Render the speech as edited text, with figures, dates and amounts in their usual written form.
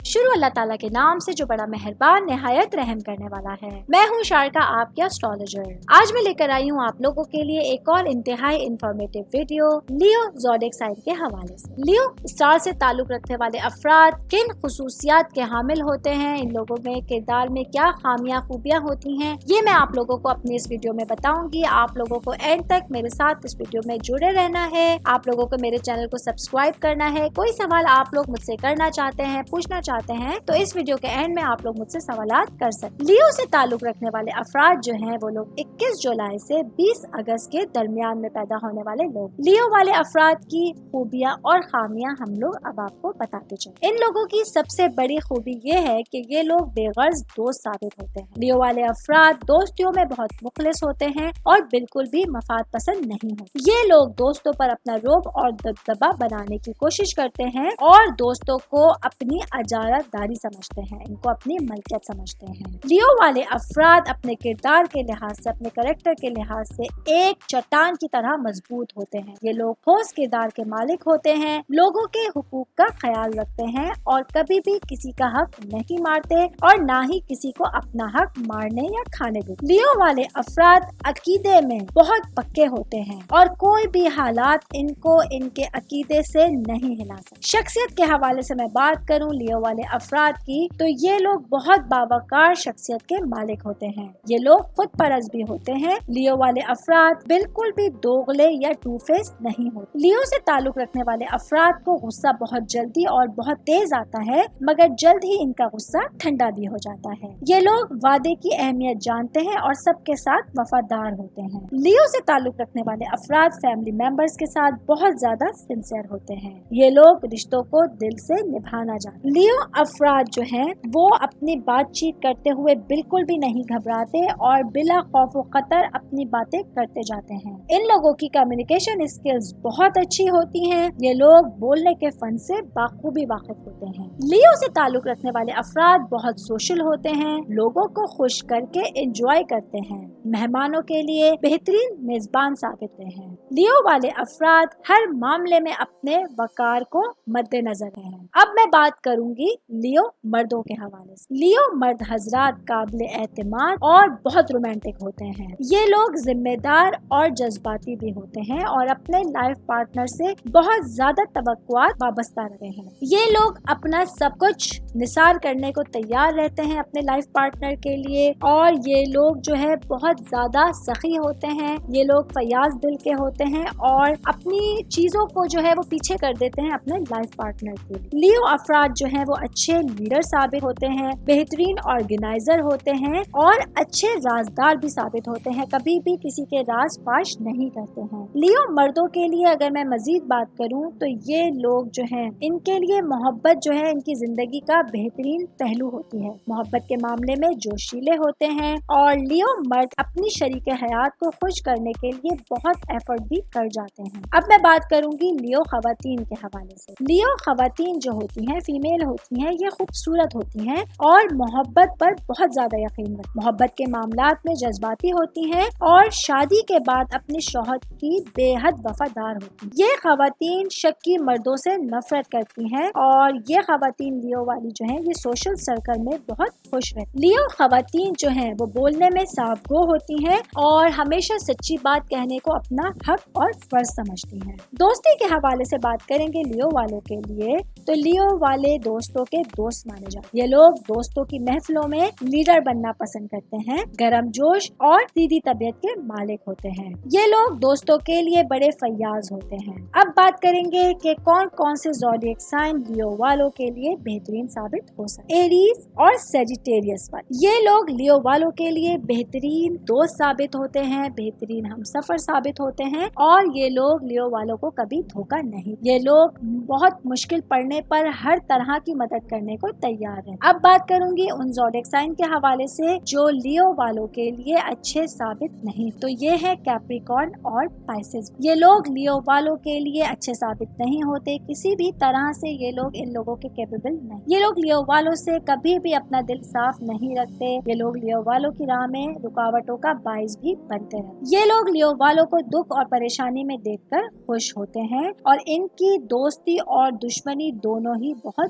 شروع اللہ تعالیٰ کے نام سے جو بڑا مہربان نہایت رحم کرنے والا ہے۔ میں ہوں شارکا، آپ کے اسٹرالوجر۔ آج میں لے کر آئی ہوں آپ لوگوں کے لیے ایک اور انتہائی انفارمیٹیو ویڈیو لیو زوڈیک سائن کے حوالے سے۔ لیو اسٹار سے تعلق رکھنے والے افراد کن خصوصیات کے حامل ہوتے ہیں، ان لوگوں میں کردار میں کیا خامیاں خوبیاں ہوتی ہیں، یہ میں آپ لوگوں کو اپنی اس ویڈیو میں بتاؤں گی۔ آپ لوگوں کو اینڈ تک میرے ساتھ اس ویڈیو میں جڑے رہنا ہے۔ آپ لوگوں کو میرے چینل کو سبسکرائب کرنا ہے۔ کوئی سوال آپ لوگ مجھ سے کرنا چاہتے ہیں، پوچھنا چاہتے ہیں تو اس ویڈیو کے اینڈ میں آپ لوگ مجھ سے سوالات کر سکتے۔ لیو سے تعلق رکھنے والے افراد جو ہیں وہ لوگ 21 جولائی سے 20 اگست کے درمیان میں پیدا ہونے والے لوگ۔ لیو والے افراد کی خوبیاں اور خامیاں ہم لوگ اب آپ کو بتاتے چلیں۔ ان لوگوں کی سب سے بڑی خوبی یہ ہے کہ یہ لوگ بے غرض دوست ثابت ہوتے ہیں۔ لیو والے افراد دوستیوں میں بہت مخلص ہوتے ہیں اور بالکل بھی مفاد پسند نہیں ہوتے۔ یہ لوگ دوستوں پر اپنا رعب اور دبدبہ بنانے کی کوشش کرتے ہیں اور دوستوں کو اپنی اجارت داری سمجھتے ہیں، ان کو اپنی ملکیت سمجھتے ہیں۔ لیو والے افراد اپنے کردار کے لحاظ سے، اپنے کریکٹر کے لحاظ سے ایک چٹان کی طرح مضبوط ہوتے ہیں۔ یہ لوگ ٹھوس کردار کے مالک ہوتے ہیں، لوگوں کے حقوق کا خیال رکھتے ہیں اور کبھی بھی کسی کا حق نہیں مارتے اور نہ ہی کسی کو اپنا حق مارنے یا کھانے دیتے۔ لیو والے افراد عقیدے میں بہت پکے ہوتے ہیں اور کوئی بھی حالات ان کو ان کے عقیدے سے نہیں ہلا سکتے۔ شخصیت کے حوالے سے میں بات کروں لیو والے افراد کی تو یہ لوگ بہت باوقار شخصیت کے مالک ہوتے ہیں۔ یہ لوگ خود پرست بھی ہوتے ہیں۔ لیو والے افراد بالکل بھی دوغلے یا ٹو فیس نہیں ہوتے۔ لیو سے تعلق رکھنے والے افراد کو غصہ بہت جلدی اور بہت تیز آتا ہے، مگر جلد ہی ان کا غصہ ٹھنڈا بھی ہو جاتا ہے۔ یہ لوگ وعدے کی اہمیت جانتے ہیں اور سب کے ساتھ وفادار ہوتے ہیں۔ لیو سے تعلق رکھنے والے افراد فیملی ممبرز کے ساتھ بہت زیادہ سنسیئر ہوتے ہیں۔ یہ لوگ رشتوں کو دل سے نبھانا جانتے ہیں۔ لیو افراد جو ہیں وہ اپنی بات چیت کرتے ہوئے بالکل بھی نہیں گھبراتے اور بلا خوف و خطر اپنی باتیں کرتے جاتے ہیں۔ ان لوگوں کی کمیونیکیشن اسکلز بہت اچھی ہوتی ہیں۔ یہ لوگ بولنے کے فن سے بخوبی واقف ہوتے ہیں۔ لیو سے تعلق رکھنے والے افراد بہت سوشل ہوتے ہیں، لوگوں کو خوش کر کے انجوائے کرتے ہیں، مہمانوں کے لیے بہترین میزبان ثابت ہوتے ہیں۔ لیو والے افراد ہر معاملے میں اپنے وقار کو مد نظر ہیں۔ اب میں بات کروں گی لیو مردوں کے حوالے سے۔ لیو مرد حضرات قابل اعتماد اور بہت رومانٹک ہوتے ہیں۔ یہ لوگ ذمہ دار اور جذباتی بھی ہوتے ہیں اور اپنے لائف پارٹنر سے بہت زیادہ توقعات وابستہ رہتے ہیں۔ یہ لوگ اپنا سب کچھ نثار کرنے کو تیار رہتے ہیں اپنے لائف پارٹنر کے لیے اور یہ لوگ جو ہے بہت زیادہ سخی ہوتے ہیں۔ یہ لوگ فیاض دل کے ہوتے ہیں اور اپنی چیزوں کو جو ہے وہ پیچھے کر دیتے ہیں اپنے لائف پارٹنر کے لیے۔ لیو افراد جو ہیں وہ اچھے لیڈر ثابت ہوتے ہیں، بہترین آرگنائزر ہوتے ہیں اور اچھے رازدار بھی ثابت ہوتے ہیں، کبھی بھی کسی کے راز فاش نہیں کرتے ہیں۔ لیو مردوں کے لیے اگر میں مزید بات کروں تو یہ لوگ جو ہیں ان کے لیے محبت جو ہے ان کی زندگی کا بہترین پہلو ہوتی ہے۔ محبت کے معاملے میں جوشیلے ہوتے ہیں اور لیو مرد اپنی شریک حیات کو خوش کرنے کے لیے بہت ایفرٹ بھی کر جاتے ہیں۔ اب میں بات کروں گی لیو خواتین کے حوالے سے۔ لیو خواتین جو ہوتی ہیں، فیمیل ہوتی ہیں، یہ خوبصورت ہوتی ہیں اور محبت پر بہت زیادہ یقین رکھتی ہیں۔ محبت کے معاملات میں جذباتی ہوتی ہیں اور شادی کے بعد اپنے شوہر کی بے حد وفادار ہوتی ہیں۔ یہ خواتین شکی مردوں سے نفرت کرتی ہیں اور یہ خواتین لیو والی جو ہیں یہ سوشل سرکل میں بہت خوش رہتی ہیں۔ لیو خواتین جو ہیں وہ بولنے میں صاف گو ہوتی ہیں اور ہمیشہ سچی بات کہنے کو اپنا حق اور فرض سمجھتی ہیں۔ دوستی کے حوالے سے بات کریں گے لیو والوں کے لیے تو لیو والے دوستوں کے دوست مانے جاتے ہیں۔ یہ لوگ دوستوں کی محفلوں میں لیڈر بننا پسند کرتے ہیں، گرم جوش اور سیدھی طبیعت کے مالک ہوتے ہیں۔ یہ لوگ دوستوں کے لیے بڑے فیاض ہوتے ہیں۔ اب بات کریں گے کہ کون کون سے زوڈیک سائن لیو والوں کے لیے بہترین ثابت ہو سکتے۔ ایریز اور سیجیٹیریس والے، یہ لوگ لیو والوں کے لیے بہترین دوست ثابت ہوتے ہیں، بہترین ہمسفر ثابت ہوتے ہیں اور یہ لوگ لیو والوں کو کبھی دھوکہ نہیں۔ یہ لوگ بہت مشکل پڑنے پر ہر طرح کی مدد کرنے کو تیار ہیں۔ اب بات کروں گی ان زوڈیک سائن کے حوالے سے جو لیو والوں کے لیے اچھے ثابت نہیں، تو یہ ہے کیپریکارن اور پائسز۔ یہ لوگ لیو والوں کے لیے اچھے ثابت نہیں ہوتے، کسی بھی طرح سے یہ لوگ ان لوگوں کے کیپیبل نہیں۔ یہ لوگ لیو والوں سے کبھی بھی اپنا دل صاف نہیں رکھتے۔ یہ لوگ لیو والوں کی راہ میں رکاوٹوں کا باعث بھی بنتے رہتے۔ یہ لوگ لیو والوں کو دکھ اور پریشانی میں دیکھ کر خوش ہوتے ہیں اور ان کی دوستی اور دشمنی دونوں ہی بہت